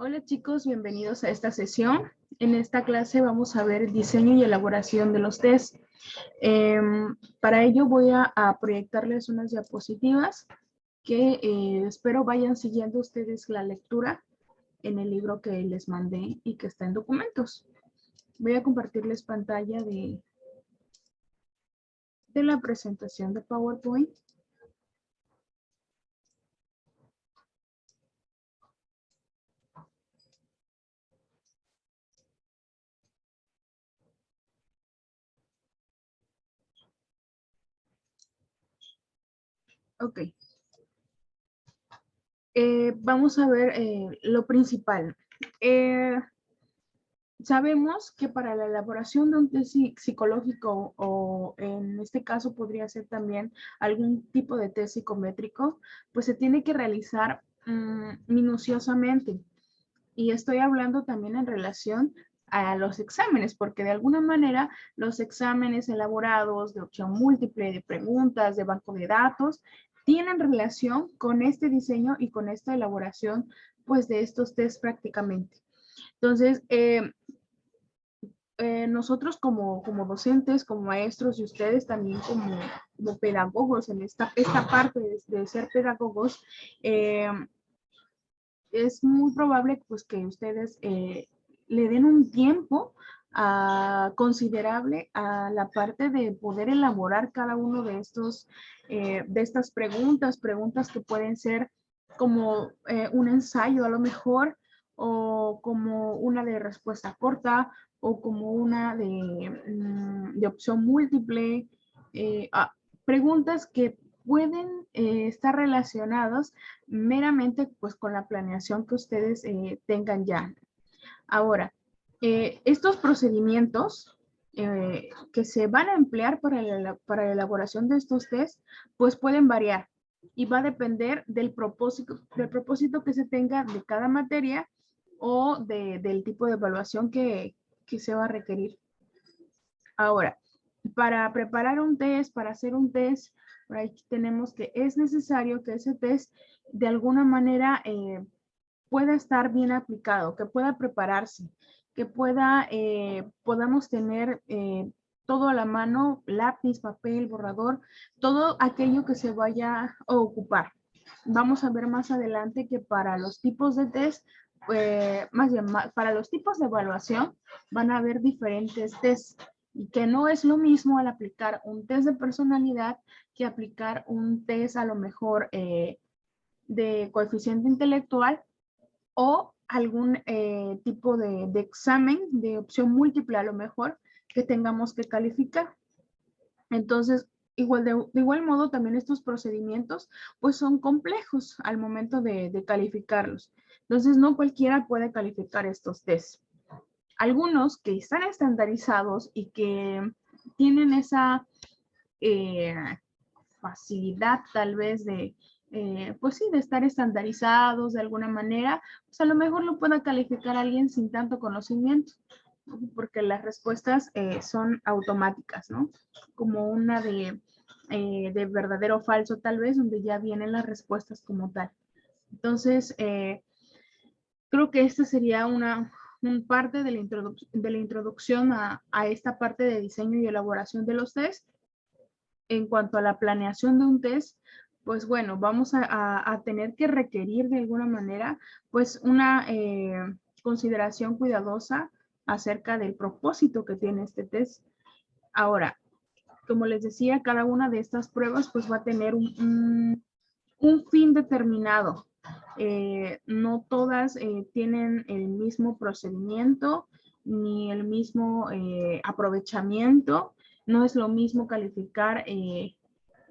Hola chicos, bienvenidos a esta sesión. En esta clase vamos a ver diseño y elaboración de los test. Para ello voy a proyectarles unas diapositivas que espero vayan siguiendo ustedes la lectura en el libro que les mandé y que está en documentos. Voy a compartirles pantalla de la presentación de PowerPoint. Ok. Vamos a ver lo principal. Sabemos que para la elaboración de un test psicológico o en este caso podría ser también algún tipo de test psicométrico, pues se tiene que realizar minuciosamente. Y estoy hablando también en relación a los exámenes, porque de alguna manera los exámenes elaborados de opción múltiple, de preguntas, de banco de datos, tienen relación con este diseño y con esta elaboración pues de estos test prácticamente. Entonces, nosotros como docentes, como maestros y ustedes también como pedagogos en esta parte de ser pedagogos, es muy probable pues que ustedes le den un tiempo considerable a la parte de poder elaborar cada uno de estas preguntas que pueden ser como un ensayo a lo mejor, o como una de respuesta corta, o como una de opción múltiple, preguntas que pueden estar relacionadas meramente pues con la planeación que ustedes tengan ya. Ahora, estos procedimientos que se van a emplear para la elaboración de estos test, pues pueden variar y va a depender del propósito que se tenga de cada materia o del tipo de evaluación que se va a requerir. Ahora, para preparar un test, para hacer un test, por ahí tenemos que es necesario que ese test de alguna manera pueda estar bien aplicado, que pueda prepararse, que podamos tener todo a la mano, lápiz, papel, borrador, todo aquello que se vaya a ocupar. Vamos a ver más adelante que para los tipos de test, más bien, para los tipos de evaluación, van a haber diferentes tests y que no es lo mismo al aplicar un test de personalidad que aplicar un test a lo mejor de coeficiente intelectual o algún tipo de examen de opción múltiple a lo mejor que tengamos que calificar. Entonces, de igual modo, también estos procedimientos pues son complejos al momento de calificarlos. Entonces, no cualquiera puede calificar estos tests. Algunos que están estandarizados y que tienen esa facilidad tal vez pues sí, de estar estandarizados de alguna manera, pues a lo mejor lo pueda calificar alguien sin tanto conocimiento, ¿no? Porque las respuestas son automáticas, ¿no? Como una de verdadero o falso tal vez, donde ya vienen las respuestas como tal. Entonces, creo que esta sería una parte de la introducción a esta parte de diseño y elaboración de los test. En cuanto a la planeación de un test, pues bueno, vamos a tener que requerir de alguna manera pues una consideración cuidadosa acerca del propósito que tiene este test. Ahora, como les decía, cada una de estas pruebas pues va a tener un fin determinado. No todas tienen el mismo procedimiento ni el mismo aprovechamiento. No es lo mismo calificar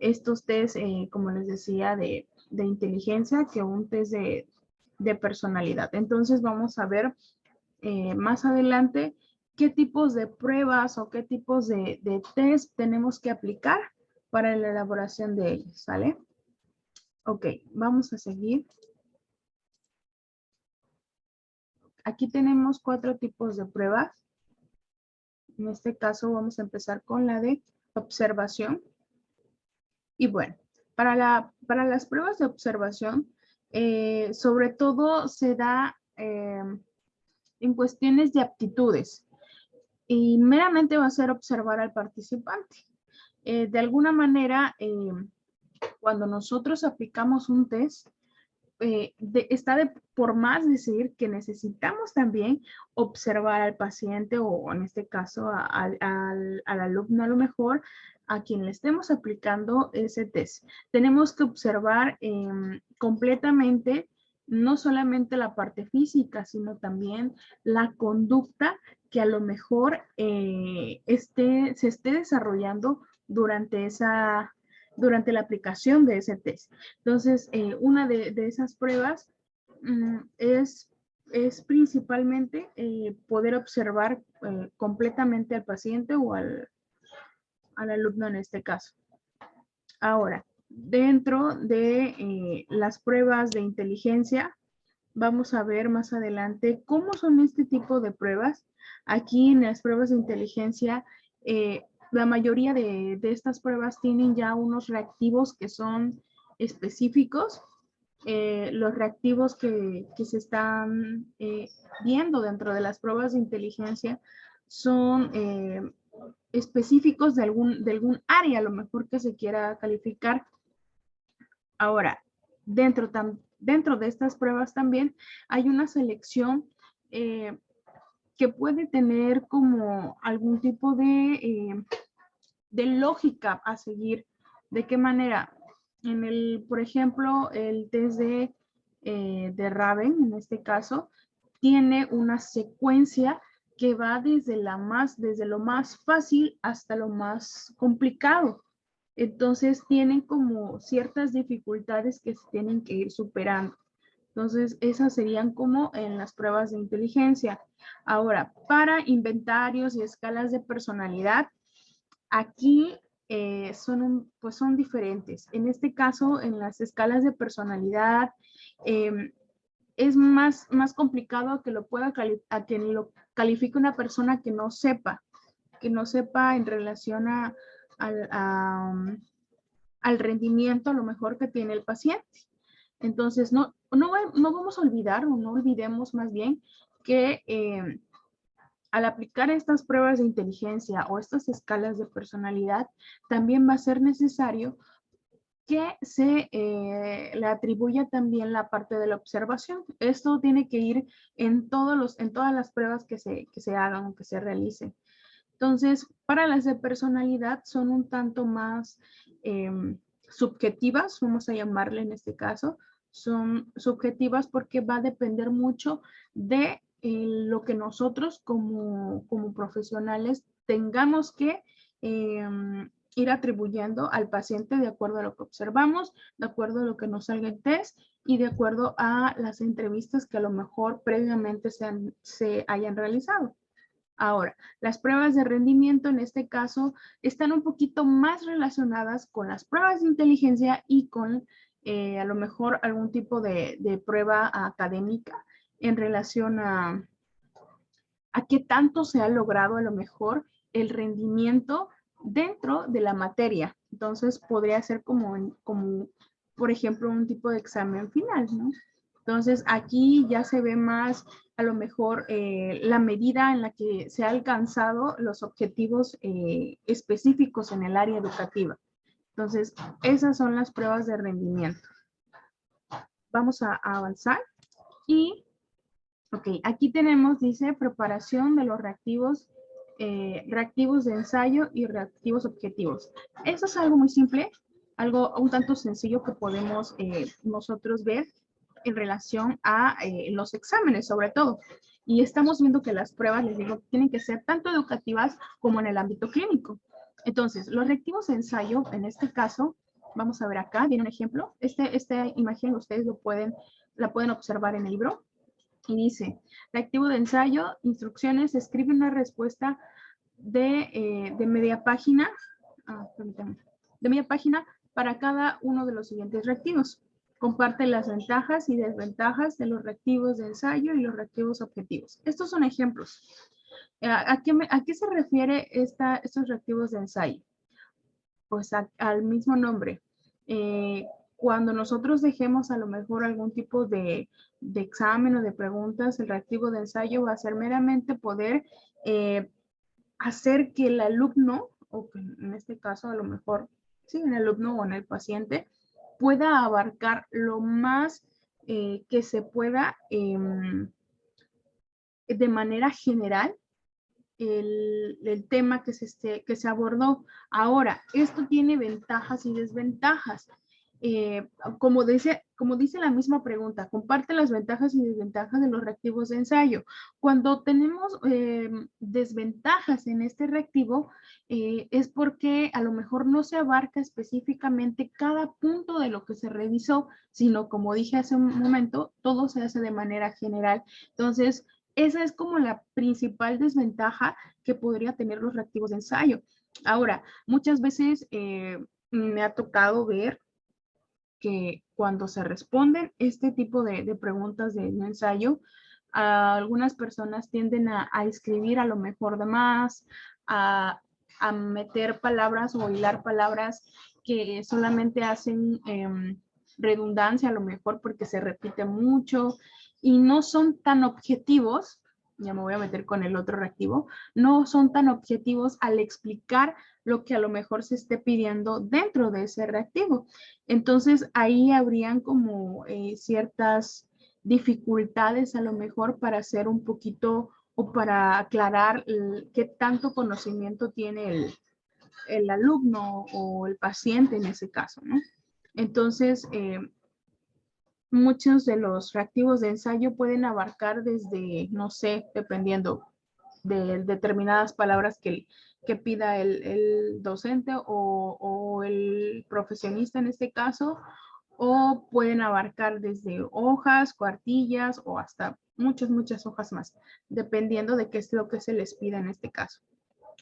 estos test, como les decía, de inteligencia que un test de personalidad. Entonces vamos a ver más adelante qué tipos de pruebas o qué tipos de test tenemos que aplicar para la elaboración de ellos, ¿sale? Ok, vamos a seguir. Aquí tenemos 4 tipos de pruebas. En este caso vamos a empezar con la de observación. Y bueno, para las pruebas de observación, sobre todo se da en cuestiones de aptitudes y meramente va a ser observar al participante. De alguna manera, cuando nosotros aplicamos un test, por más decir que necesitamos también observar al paciente o en este caso al alumno a lo mejor a quien le estemos aplicando ese test. Tenemos que observar completamente no solamente la parte física, sino también la conducta que a lo mejor se esté desarrollando durante la aplicación de ese test. Entonces, una de esas pruebas es principalmente poder observar completamente al paciente o al alumno en este caso. Ahora, dentro de las pruebas de inteligencia, vamos a ver más adelante cómo son este tipo de pruebas. Aquí en las pruebas de inteligencia, la mayoría de estas pruebas tienen ya unos reactivos que son específicos. Los reactivos que se están viendo dentro de las pruebas de inteligencia son específicos de algún área, a lo mejor que se quiera calificar. Ahora, dentro de estas pruebas también hay una selección que puede tener como algún tipo de lógica a seguir. ¿De qué manera? Por ejemplo, el test de Raven, en este caso, tiene una secuencia que va desde lo más fácil hasta lo más complicado. Entonces, tienen como ciertas dificultades que se tienen que ir superando. Entonces, esas serían como en las pruebas de inteligencia. Ahora, para inventarios y escalas de personalidad, aquí son diferentes. En este caso, en las escalas de personalidad, es más complicado que a que lo califique una persona que no sepa en relación al rendimiento a lo mejor que tiene el paciente. Entonces, no vamos a olvidar o no olvidemos más bien que al aplicar estas pruebas de inteligencia o estas escalas de personalidad, también va a ser necesario que se le atribuya también la parte de la observación. Esto tiene que ir en todas las pruebas que se hagan o que se realicen. Entonces, para las de personalidad son un tanto más subjetivas, vamos a llamarle en este caso. Son subjetivas porque va a depender mucho de lo que nosotros como profesionales tengamos que ir atribuyendo al paciente de acuerdo a lo que observamos, de acuerdo a lo que nos salga en test y de acuerdo a las entrevistas que a lo mejor previamente se hayan realizado. Ahora, las pruebas de rendimiento en este caso están un poquito más relacionadas con las pruebas de inteligencia y con a lo mejor algún tipo de prueba académica en relación a qué tanto se ha logrado a lo mejor el rendimiento dentro de la materia. Entonces, podría ser como por ejemplo, un tipo de examen final, ¿no? Entonces, aquí ya se ve más a lo mejor la medida en la que se han alcanzado los objetivos específicos en el área educativa. Entonces, esas son las pruebas de rendimiento. Vamos a avanzar y, ok, aquí tenemos, dice, preparación de los reactivos de ensayo y reactivos objetivos. Eso es algo muy simple, algo un tanto sencillo que podemos nosotros ver en relación a los exámenes, sobre todo. Y estamos viendo que las pruebas, les digo, tienen que ser tanto educativas como en el ámbito clínico. Entonces, los reactivos de ensayo, en este caso, vamos a ver acá, viene un ejemplo. Esta imagen ustedes la pueden observar en el libro. Y dice, reactivo de ensayo, instrucciones, escribe una respuesta de media página, de media página para cada uno de los siguientes reactivos. Comparte las ventajas y desventajas de los reactivos de ensayo y los reactivos objetivos. Estos son ejemplos. ¿A qué se refiere estos reactivos de ensayo? Pues al mismo nombre. cuando nosotros dejemos a lo mejor algún tipo de examen o de preguntas, el reactivo de ensayo va a ser meramente poder hacer que el alumno, o que en este caso a lo mejor, sí, en el alumno o en el paciente, pueda abarcar lo más que se pueda de manera general el tema que se abordó. Ahora, esto tiene ventajas y desventajas. Eh, como dice la misma pregunta, comparte las ventajas y desventajas de los reactivos de ensayo. Cuando tenemos desventajas en este reactivo, es porque a lo mejor no se abarca específicamente cada punto de lo que se revisó, sino como dije hace un momento, todo se hace de manera general. Entonces, esa es como la principal desventaja que podría tener los reactivos de ensayo. Ahora, muchas veces me ha tocado ver que cuando se responden este tipo de preguntas de un ensayo, algunas personas tienden a escribir a lo mejor de más, a meter palabras o hilar palabras que solamente hacen redundancia a lo mejor porque se repite mucho y no son tan objetivos, ya me voy a meter con el otro reactivo, no son tan objetivos al explicar lo que a lo mejor se esté pidiendo dentro de ese reactivo. Entonces ahí habrían como ciertas dificultades a lo mejor para hacer un poquito o para aclarar qué tanto conocimiento tiene el alumno o el paciente en ese caso, ¿no? Entonces, muchos de los reactivos de ensayo pueden abarcar desde, no sé, dependiendo de determinadas palabras que pida el docente o el profesionista en este caso, o pueden abarcar desde hojas, cuartillas o hasta muchas hojas más, dependiendo de qué es lo que se les pida en este caso.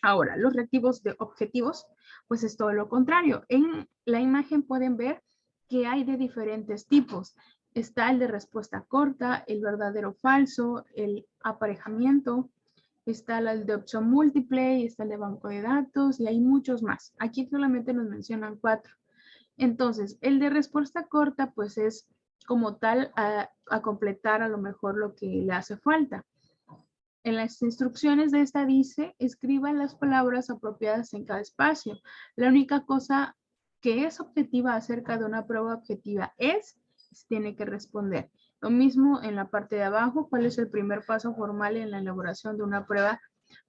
Ahora, los reactivos de objetivos, pues es todo lo contrario. En la imagen pueden ver que hay de diferentes tipos. Está el de respuesta corta, el verdadero o falso, el aparejamiento, está el de opción múltiple, está el de banco de datos y hay muchos más. Aquí solamente nos mencionan 4. Entonces, el de respuesta corta, pues es como tal a completar a lo mejor lo que le hace falta. En las instrucciones de esta dice, escriba las palabras apropiadas en cada espacio. La única cosa que es objetiva acerca de una prueba objetiva es, tiene que responder. Lo mismo en la parte de abajo, cuál es el primer paso formal en la elaboración de una prueba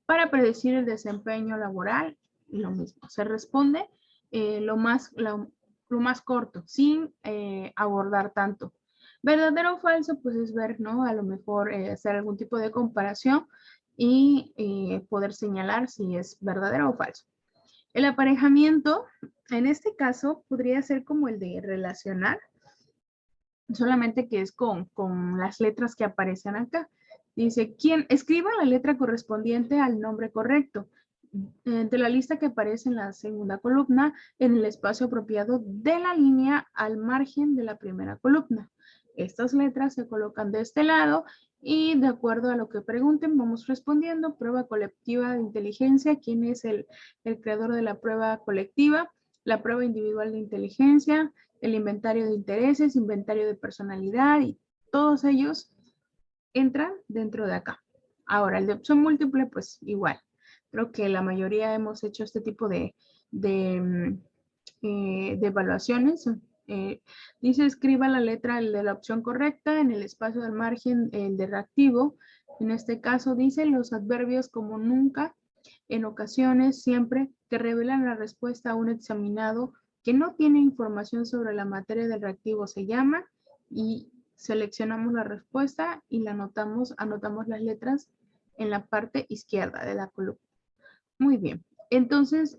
para predecir el desempeño laboral. Y lo mismo, se responde lo más corto, sin abordar tanto. Verdadero o falso, pues es ver, ¿no? A lo mejor hacer algún tipo de comparación y poder señalar si es verdadero o falso. El aparejamiento, en este caso, podría ser como el de relacionar, solamente que es con las letras que aparecen acá. Dice, ¿quién escriba la letra correspondiente al nombre correcto? De la lista que aparece en la segunda columna, en el espacio apropiado de la línea al margen de la primera columna. Estas letras se colocan de este lado y de acuerdo a lo que pregunten, vamos respondiendo. Prueba colectiva de inteligencia, ¿quién es el creador de la prueba colectiva? La prueba individual de inteligencia, el inventario de intereses, inventario de personalidad y todos ellos entran dentro de acá. Ahora, el de opción múltiple, pues igual. Creo que la mayoría hemos hecho este tipo de evaluaciones. Dice, escriba la letra de la opción correcta en el espacio del margen, el de reactivo. En este caso dice los adverbios como nunca, en ocasiones, siempre, que revelan la respuesta a un examinado que no tiene información sobre la materia del reactivo se llama y seleccionamos la respuesta y la anotamos las letras en la parte izquierda de la columna. Muy bien. Entonces,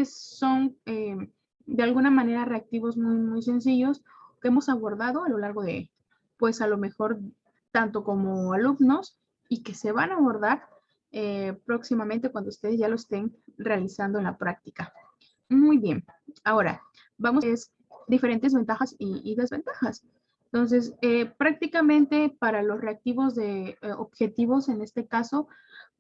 son de alguna manera reactivos muy sencillos que hemos abordado a lo largo de, pues a lo mejor, tanto como alumnos y que se van a abordar próximamente cuando ustedes ya lo estén realizando en la práctica. Muy bien. Ahora, vamos a ver diferentes ventajas y desventajas. Entonces, prácticamente para los reactivos de objetivos, en este caso,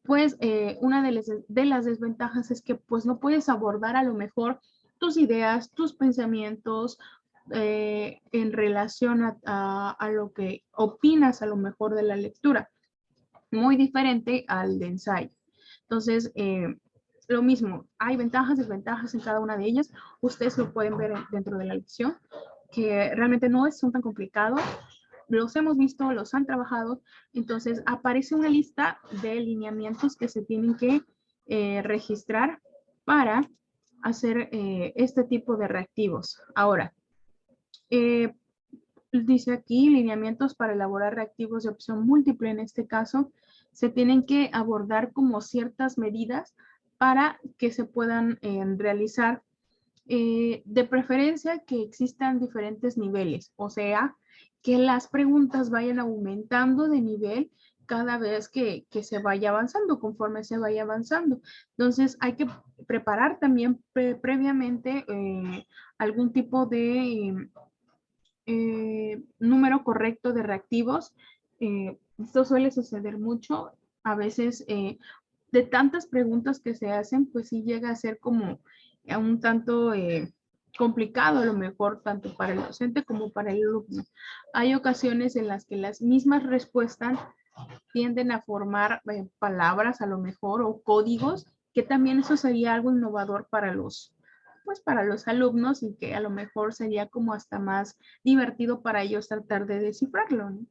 pues una de las desventajas es que pues no puedes abordar a lo mejor tus ideas, tus pensamientos en relación a lo que opinas a lo mejor de la lectura. Muy diferente al de ensayo. Entonces, lo mismo, hay ventajas y desventajas en cada una de ellas. Ustedes lo pueden ver dentro de la lección, que realmente no son tan complicados. Los hemos visto, los han trabajado. Entonces, aparece una lista de lineamientos que se tienen que registrar para hacer este tipo de reactivos. Ahora, dice aquí, lineamientos para elaborar reactivos de opción múltiple. En este caso, se tienen que abordar como ciertas medidas para que se puedan realizar. De preferencia que existan diferentes niveles, o sea, que las preguntas vayan aumentando de nivel cada vez que se vaya avanzando, conforme se vaya avanzando. Entonces, hay que preparar también previamente algún tipo de número correcto de reactivos. Esto suele suceder mucho. A veces, de tantas preguntas que se hacen, pues sí llega a ser como un tanto complicado a lo mejor, tanto para el docente como para el alumno. Hay ocasiones en las que las mismas respuestas tienden a formar palabras a lo mejor o códigos, que también eso sería algo innovador para para los alumnos y que a lo mejor sería como hasta más divertido para ellos tratar de descifrarlo, ¿no?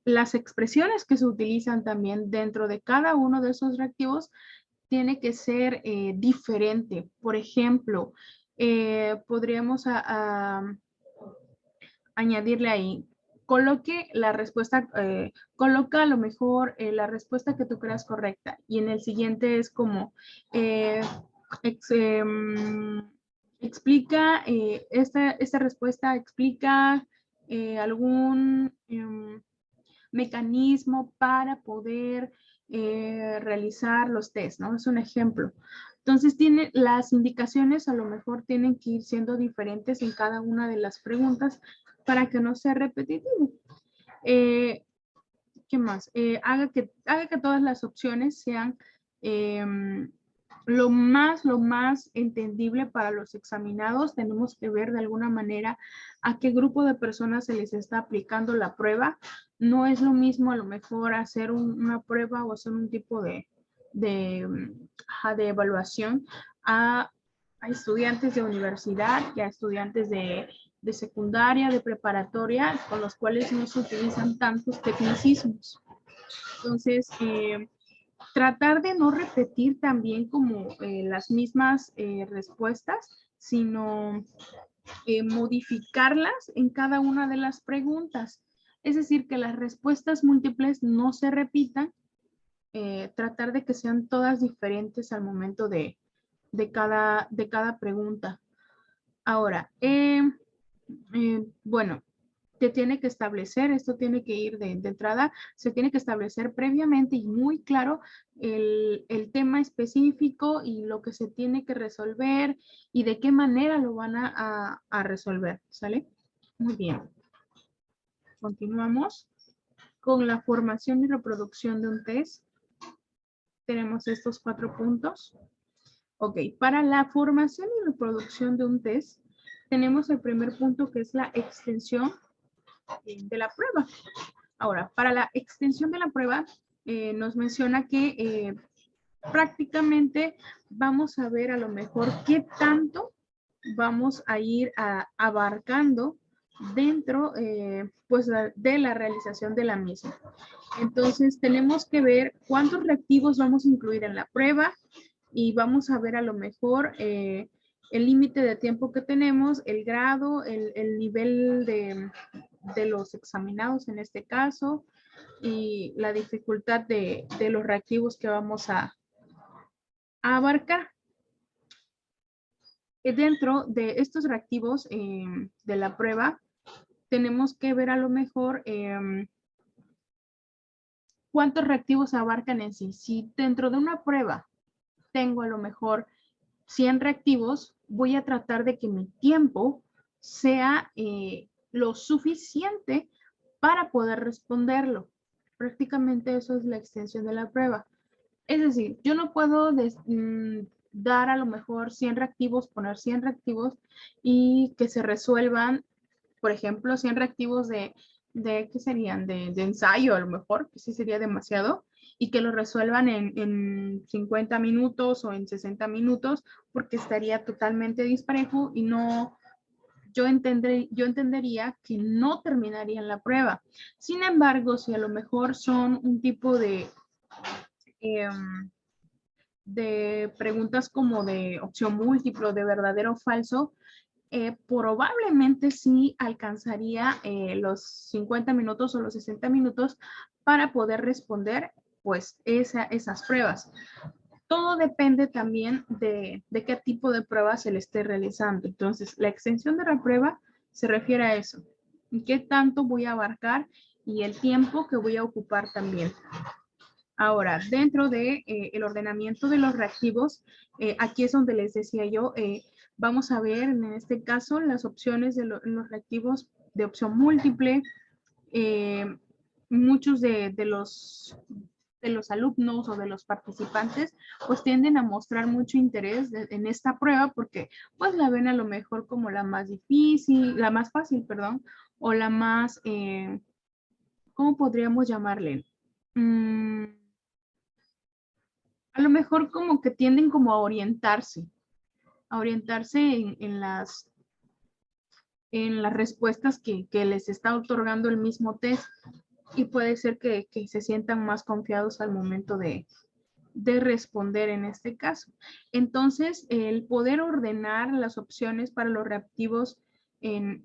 Las expresiones que se utilizan también dentro de cada uno de esos reactivos tiene que ser diferente. Por ejemplo, podríamos añadirle ahí, coloque la respuesta, coloca a lo mejor la respuesta que tú creas correcta. Y en el siguiente es como, explica, esta respuesta explica algún mecanismo para poder realizar los test, ¿no? Es un ejemplo. Entonces, las indicaciones a lo mejor tienen que ir siendo diferentes en cada una de las preguntas para que no sea repetitivo. ¿Qué más? Haga que todas las opciones sean lo más entendible para los examinados. Tenemos que ver de alguna manera a qué grupo de personas se les está aplicando la prueba. No es lo mismo a lo mejor hacer una prueba o hacer un tipo de evaluación a estudiantes de universidad y a estudiantes de secundaria, de preparatoria, con los cuales no se utilizan tantos tecnicismos. Entonces, tratar de no repetir también como las mismas respuestas, sino modificarlas en cada una de las preguntas. Es decir, que las respuestas múltiples no se repitan, tratar de que sean todas diferentes al momento de cada pregunta. Ahora, bueno, te tiene que establecer, esto tiene que ir de entrada, se tiene que establecer previamente y muy claro el tema específico y lo que se tiene que resolver y de qué manera lo van a resolver, ¿sale? Muy bien. Continuamos con la formación y reproducción de un test. Tenemos estos 4 puntos. Ok, para la formación y reproducción de un test, tenemos el primer punto que es la extensión de la prueba. Ahora, para la extensión de la prueba, nos menciona que prácticamente vamos a ver a lo mejor qué tanto vamos a ir abarcando dentro pues de la realización de la misma. Entonces, tenemos que ver cuántos reactivos vamos a incluir en la prueba y vamos a ver a lo mejor el límite de tiempo que tenemos, el grado, el nivel de los examinados en este caso y la dificultad de los reactivos que vamos a abarcar. Dentro de estos reactivos de la prueba, tenemos que ver a lo mejor cuántos reactivos abarcan en sí. Si dentro de una prueba tengo a lo mejor 100 reactivos, voy a tratar de que mi tiempo sea lo suficiente para poder responderlo. Prácticamente eso es la extensión de la prueba. Es decir, yo no puedo dar a lo mejor 100 reactivos, poner 100 reactivos y que se resuelvan, por ejemplo, 100 reactivos ¿qué serían? De ensayo a lo mejor, que sí sería demasiado, y que lo resuelvan en 50 minutos o en 60 minutos, porque estaría totalmente disparejo y no, yo entendería que no terminarían la prueba. Sin embargo, si a lo mejor son un tipo em, de preguntas como de opción múltiple, de verdadero o falso, probablemente sí alcanzaría los 50 minutos o los 60 minutos para poder responder pues esas pruebas. Todo depende también de qué tipo de prueba se le esté realizando. Entonces, la extensión de la prueba se refiere a eso. ¿Qué tanto voy a abarcar y el tiempo que voy a ocupar también? Ahora, dentro de el ordenamiento de los reactivos, aquí es donde les decía yo, vamos a ver en este caso las opciones de los reactivos de opción múltiple. Muchos de los alumnos o de los participantes pues tienden a mostrar mucho interés en esta prueba porque pues la ven a lo mejor como la más difícil, la más fácil, perdón, o la más, ¿cómo podríamos llamarle? A lo mejor como que tienden como a orientarse en las respuestas que les está otorgando el mismo test y puede ser que se sientan más confiados al momento de responder en este caso. Entonces, el poder ordenar las opciones para los reactivos,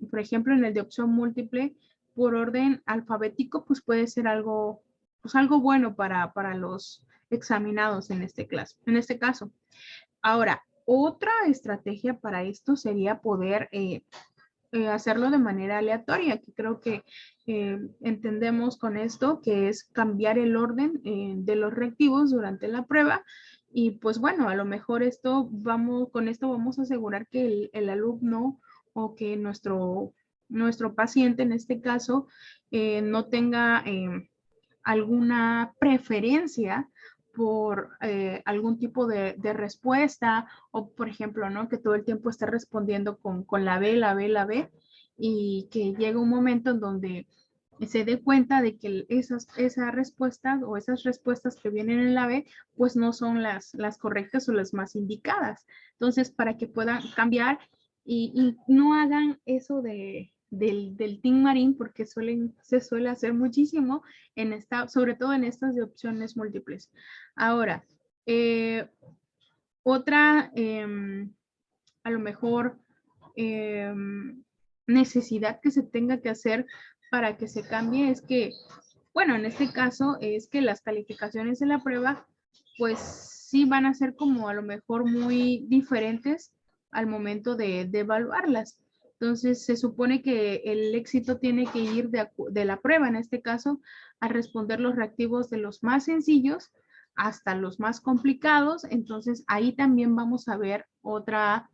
por ejemplo, en el de opción múltiple, por orden alfabético, pues puede ser algo, pues algo bueno para los examinados en en este caso. Ahora, otra estrategia para esto sería poder hacerlo de manera aleatoria, que creo que entendemos con esto, que es cambiar el orden de los reactivos durante la prueba. Y pues bueno, a lo mejor con esto vamos a asegurar que el alumno o que nuestro paciente en este caso no tenga alguna preferencia por algún tipo de respuesta o, por ejemplo, ¿no? Que todo el tiempo esté respondiendo con la B, la B, la B y que llegue un momento en donde se dé cuenta de que esas respuestas o esas respuestas que vienen en la B, pues no son las correctas o las más indicadas. Entonces, para que puedan cambiar y no hagan eso del Team Marín, porque se suele hacer muchísimo, sobre todo en estas de opciones múltiples. Ahora, otra, a lo mejor, necesidad que se tenga que hacer para que se cambie es que, bueno, en este caso es que las calificaciones de la prueba, pues sí van a ser como a lo mejor muy diferentes al momento de evaluarlas. Entonces, se supone que el éxito tiene que ir de la prueba, en este caso, a responder los reactivos de los más sencillos hasta los más complicados. Entonces, ahí también vamos a ver otra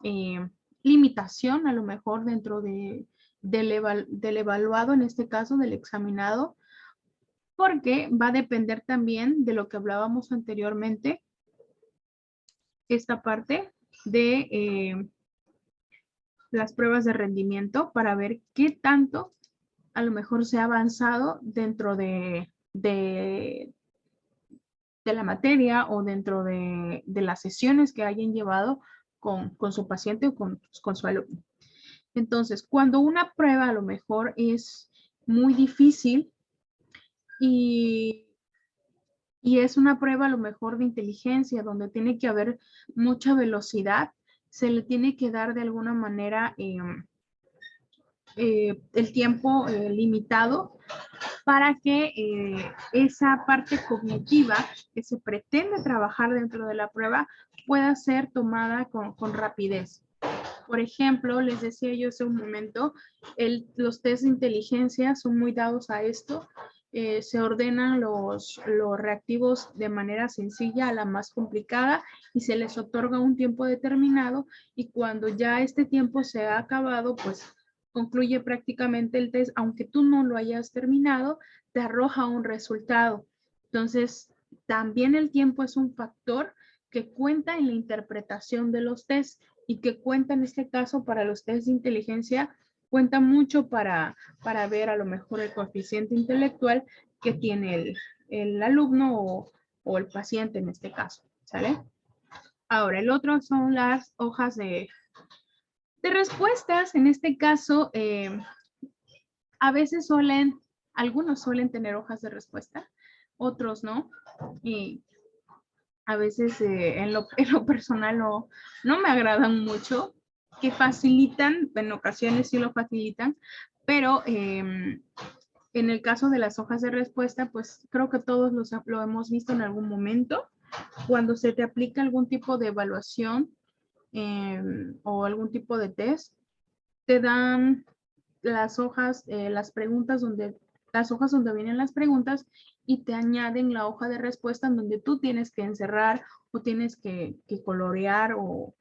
eh, limitación, a lo mejor dentro del evaluado, en este caso, del examinado, porque va a depender también de lo que hablábamos anteriormente, esta parte de las pruebas de rendimiento para ver qué tanto a lo mejor se ha avanzado dentro de la materia o dentro de las sesiones que hayan llevado con su paciente o con su alumno. Entonces, cuando una prueba a lo mejor es muy difícil y, y es una prueba a lo mejor de inteligencia, donde tiene que haber mucha velocidad, se le tiene que dar de alguna manera el tiempo limitado para que esa parte cognitiva que se pretende trabajar dentro de la prueba pueda ser tomada con rapidez. Por ejemplo, les decía yo hace un momento, los test de inteligencia son muy dados a esto. Se ordenan los reactivos de manera sencilla a la más complicada y se les otorga un tiempo determinado y cuando ya este tiempo se ha acabado, pues concluye prácticamente el test, aunque tú no lo hayas terminado, te arroja un resultado. Entonces, también el tiempo es un factor que cuenta en la interpretación de los test y que cuenta en este caso para los test de inteligencia, cuenta mucho para ver a lo mejor el coeficiente intelectual que tiene el alumno o el paciente en este caso, ¿sale? Ahora, el otro son las hojas de respuestas. En este caso, a veces algunos suelen tener hojas de respuesta, otros no. Y a veces en lo personal no me agradan mucho, que facilitan, en ocasiones sí lo facilitan, pero en el caso de las hojas de respuesta, pues creo que todos lo hemos visto en algún momento, cuando se te aplica algún tipo de evaluación o algún tipo de test, te dan las hojas, las hojas donde vienen las preguntas y te añaden la hoja de respuesta en donde tú tienes que encerrar o tienes que colorear o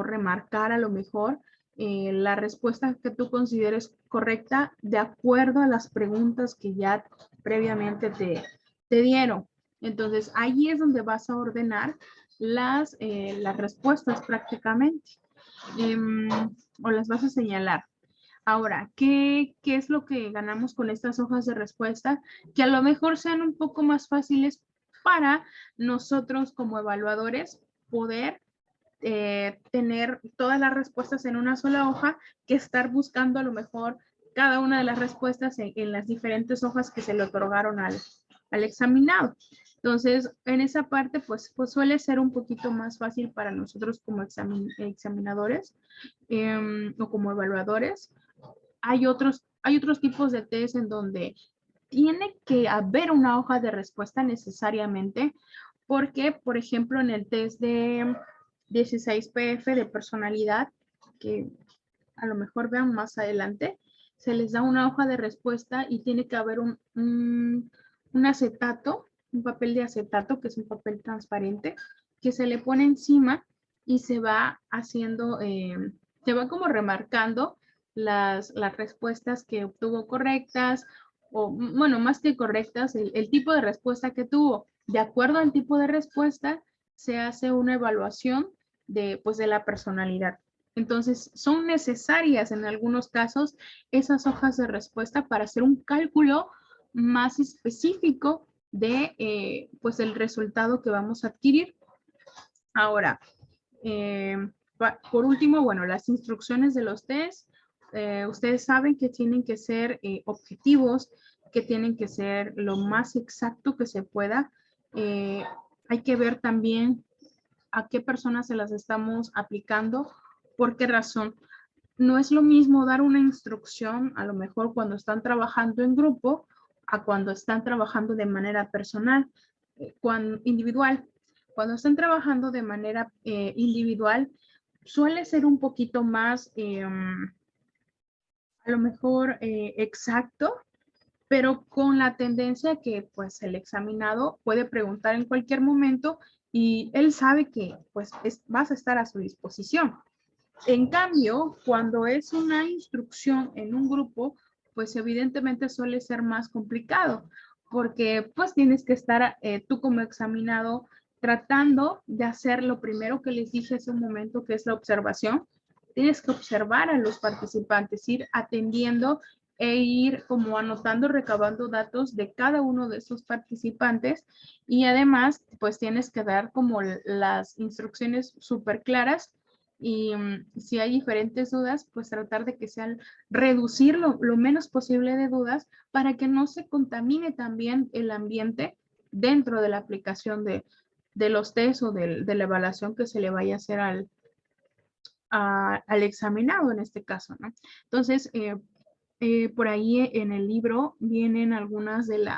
remarcar a lo mejor la respuesta que tú consideres correcta de acuerdo a las preguntas que ya previamente te dieron. Entonces, ahí es donde vas a ordenar las respuestas prácticamente, o las vas a señalar. Ahora, ¿qué es lo que ganamos con estas hojas de respuesta? Que a lo mejor sean un poco más fáciles para nosotros como evaluadores poder tener todas las respuestas en una sola hoja que estar buscando a lo mejor cada una de las respuestas en las diferentes hojas que se le otorgaron al examinado. Entonces, en esa parte, pues suele ser un poquito más fácil para nosotros como examinadores o como evaluadores. Hay otros tipos de test en donde tiene que haber una hoja de respuesta necesariamente, porque, por ejemplo, en el test de 16PF de personalidad, que a lo mejor vean más adelante, se les da una hoja de respuesta y tiene que haber un acetato, un papel de acetato, que es un papel transparente, que se le pone encima y se va haciendo, se va como remarcando las respuestas que obtuvo correctas, o bueno, más que correctas, el tipo de respuesta que tuvo. De acuerdo al tipo de respuesta, se hace una evaluación pues, de la personalidad. Entonces, son necesarias en algunos casos esas hojas de respuesta para hacer un cálculo más específico de pues el resultado que vamos a adquirir. Ahora, por último, bueno, las instrucciones de los test. Ustedes saben que tienen que ser objetivos, que tienen que ser lo más exacto que se pueda. Hay que ver también a qué personas se las estamos aplicando, por qué razón. No es lo mismo dar una instrucción, a lo mejor cuando están trabajando en grupo, a cuando están trabajando de manera personal, individual. Cuando están trabajando de manera individual, suele ser un poquito más, a lo mejor, exacto, pero con la tendencia que pues el examinado puede preguntar en cualquier momento y él sabe que pues vas a estar a su disposición. En cambio, cuando es una instrucción en un grupo, pues evidentemente suele ser más complicado, porque pues tienes que estar tú como examinado tratando de hacer lo primero que les dije hace un momento, que es la observación. Tienes que observar a los participantes, ir atendiendo e ir como anotando, recabando datos de cada uno de esos participantes, y además pues tienes que dar como las instrucciones súper claras, y si hay diferentes dudas, pues tratar de que sean, reducir lo menos posible de dudas para que no se contamine también el ambiente dentro de la aplicación de los test o de la evaluación que se le vaya a hacer al examinado en este caso, ¿no? Entonces, por ahí en el libro vienen algunas de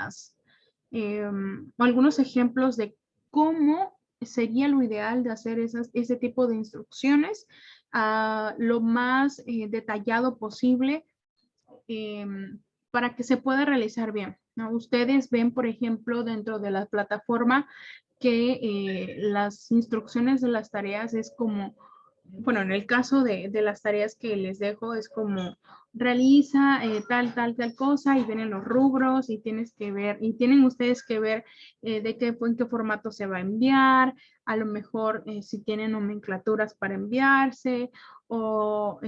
algunos ejemplos de cómo sería lo ideal de hacer ese tipo de instrucciones lo más detallado posible, para que se pueda realizar bien, ¿no? Ustedes ven, por ejemplo, dentro de la plataforma que las instrucciones de las tareas es como bueno, en el caso de las tareas que les dejo es como realiza tal cosa y vienen los rubros y tienes que ver, y tienen ustedes que ver en qué formato se va a enviar, a lo mejor si tienen nomenclaturas para enviarse o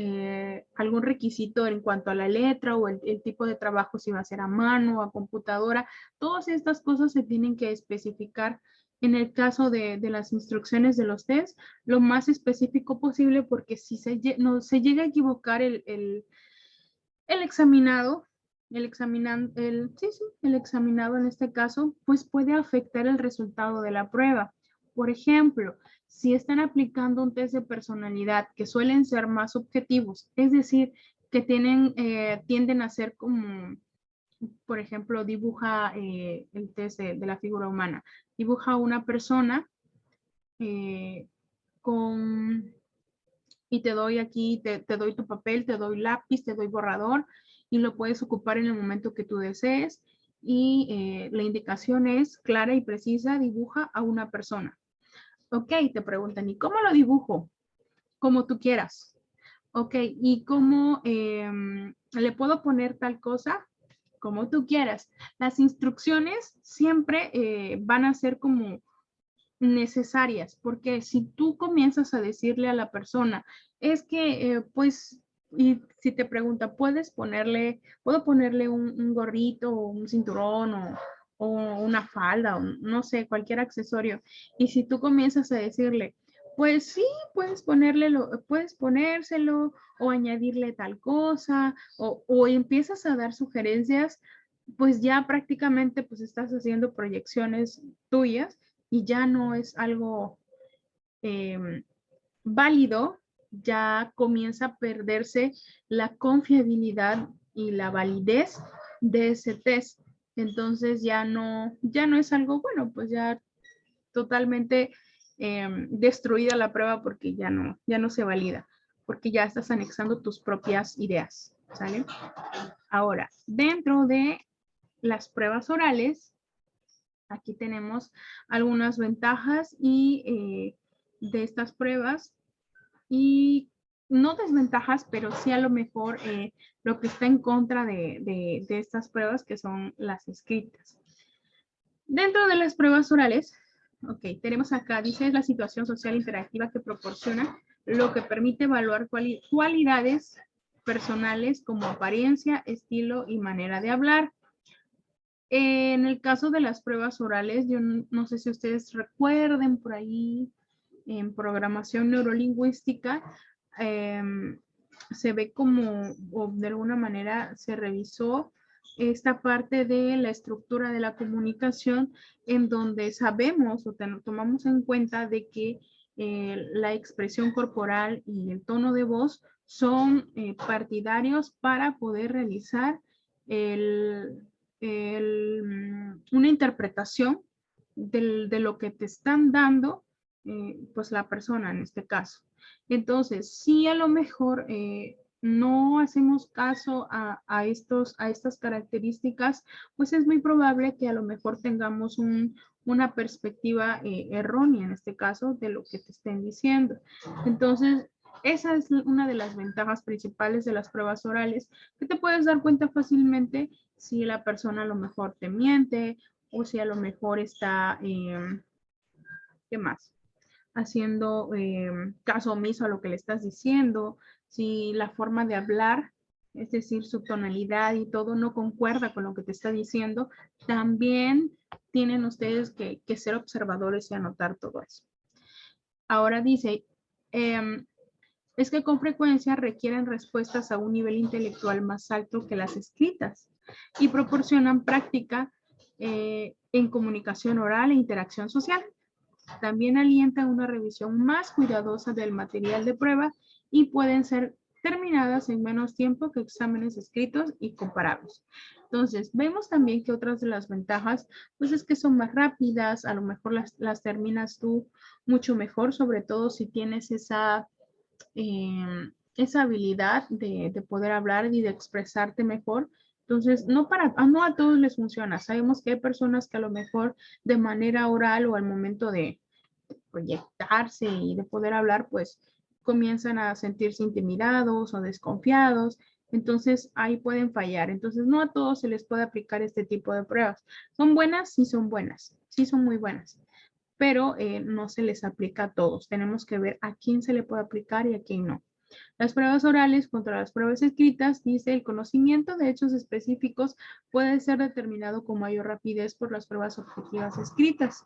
algún requisito en cuanto a la letra o el tipo de trabajo, si va a ser a mano o a computadora. Todas estas cosas se tienen que especificar en el caso de las instrucciones de los test lo más específico posible, porque si no, se llega a equivocar el examinado, el examinado en este caso, pues puede afectar el resultado de la prueba. Por ejemplo, si están aplicando un test de personalidad que suelen ser más objetivos, es decir, que tienden a ser como, por ejemplo, dibuja el test de la figura humana, dibuja una persona eh, con, y te doy aquí, te doy tu papel, te doy lápiz, te doy borrador y lo puedes ocupar en el momento que tú desees. Y la indicación es clara y precisa, dibuja a una persona. Ok, te preguntan, ¿y cómo lo dibujo? Como tú quieras. Ok, ¿y cómo le puedo poner tal cosa? Como tú quieras. Las instrucciones siempre van a ser como necesarias, porque si tú comienzas a decirle a la persona, es que, pues, y si te pregunta, puedo ponerle un gorrito o un cinturón o una falda o no sé, cualquier accesorio, y si tú comienzas a decirle, pues sí, puedes ponérselo o añadirle tal cosa o empiezas a dar sugerencias, pues ya prácticamente pues estás haciendo proyecciones tuyas y ya no es algo válido, ya comienza a perderse la confiabilidad y la validez de ese test. Entonces ya no es algo bueno, pues ya totalmente destruida la prueba porque ya no se valida, porque ya estás anexando tus propias ideas, ¿sale? Ahora, dentro de las pruebas orales, aquí tenemos algunas ventajas de estas pruebas y no desventajas, pero sí a lo mejor lo que está en contra de estas pruebas que son las escritas. Dentro de las pruebas orales, ok, tenemos acá, dice, es la situación social interactiva que proporciona lo que permite evaluar cualidades personales como apariencia, estilo y manera de hablar. En el caso de las pruebas orales, yo no sé si ustedes recuerden por ahí en programación neurolingüística, se ve como, o de alguna manera se revisó esta parte de la estructura de la comunicación en donde sabemos o tomamos en cuenta de que la expresión corporal y el tono de voz son partidarios para poder realizar una interpretación de lo que te están dando, pues la persona en este caso. Entonces, si a lo mejor no hacemos caso a estas características, pues es muy probable que a lo mejor tengamos una perspectiva errónea en este caso de lo que te estén diciendo. Entonces, esa es una de las ventajas principales de las pruebas orales, que te puedes dar cuenta fácilmente si la persona a lo mejor te miente o si a lo mejor está, ¿qué más? Haciendo caso omiso a lo que le estás diciendo, si la forma de hablar, es decir, su tonalidad y todo no concuerda con lo que te está diciendo, también tienen ustedes que ser observadores y anotar todo eso. Ahora dice, es que con frecuencia requieren respuestas a un nivel intelectual más alto que las escritas y proporcionan práctica en comunicación oral e interacción social. También alienta una revisión más cuidadosa del material de prueba y pueden ser terminadas en menos tiempo que exámenes escritos y comparables. Entonces, vemos también que otras de las ventajas, pues es que son más rápidas, a lo mejor las terminas tú mucho mejor, sobre todo si tienes esa habilidad de poder hablar y de expresarte mejor. Entonces, no a todos les funciona. Sabemos que hay personas que a lo mejor de manera oral o al momento de proyectarse y de poder hablar, pues comienzan a sentirse intimidados o desconfiados. Entonces, ahí pueden fallar. Entonces, no a todos se les puede aplicar este tipo de pruebas. ¿Son buenas? Sí son buenas. Sí son muy buenas. Pero no se les aplica a todos. Tenemos que ver a quién se le puede aplicar y a quién no. Las pruebas orales contra las pruebas escritas, dice, el conocimiento de hechos específicos puede ser determinado con mayor rapidez por las pruebas objetivas escritas,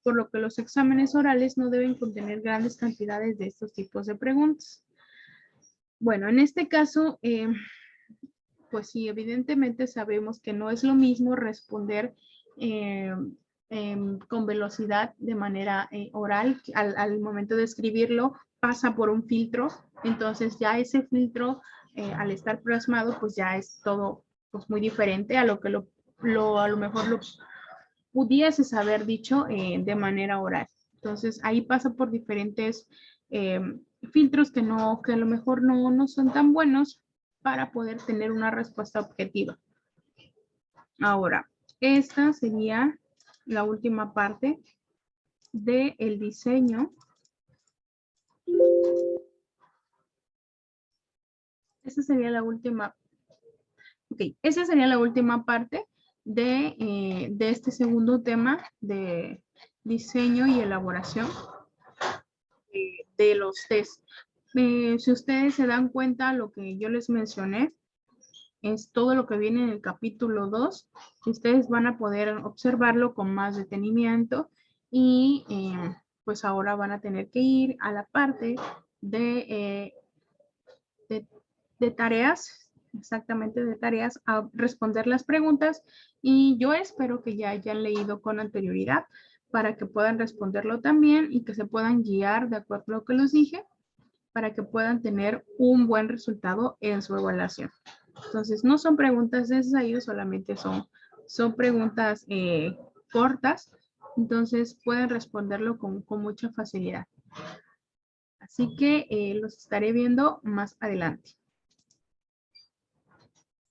por lo que los exámenes orales no deben contener grandes cantidades de estos tipos de preguntas. Bueno, en este caso, pues sí, evidentemente sabemos que no es lo mismo responder con velocidad de manera oral. Al momento de escribirlo, pasa por un filtro. Entonces ya ese filtro, al estar plasmado, pues ya es todo pues, muy diferente a lo que a lo mejor lo pudieses haber dicho de manera oral. Entonces ahí pasa por diferentes filtros que a lo mejor no son tan buenos para poder tener una respuesta objetiva. Ahora, esta sería la última parte del diseño. Esa sería la última. Ok, esa sería la última parte de este segundo tema de diseño y elaboración de los test. Si ustedes se dan cuenta, lo que yo les mencioné es todo lo que viene en el capítulo 2. Ustedes van a poder observarlo con más detenimiento y pues ahora van a tener que ir a la parte de, de tareas, exactamente de tareas, a responder las preguntas y yo espero que ya hayan leído con anterioridad para que puedan responderlo también y que se puedan guiar de acuerdo a lo que les dije para que puedan tener un buen resultado en su evaluación. Entonces, no son preguntas de ensayo, solamente son preguntas cortas, entonces pueden responderlo con mucha facilidad. Así que los estaré viendo más adelante.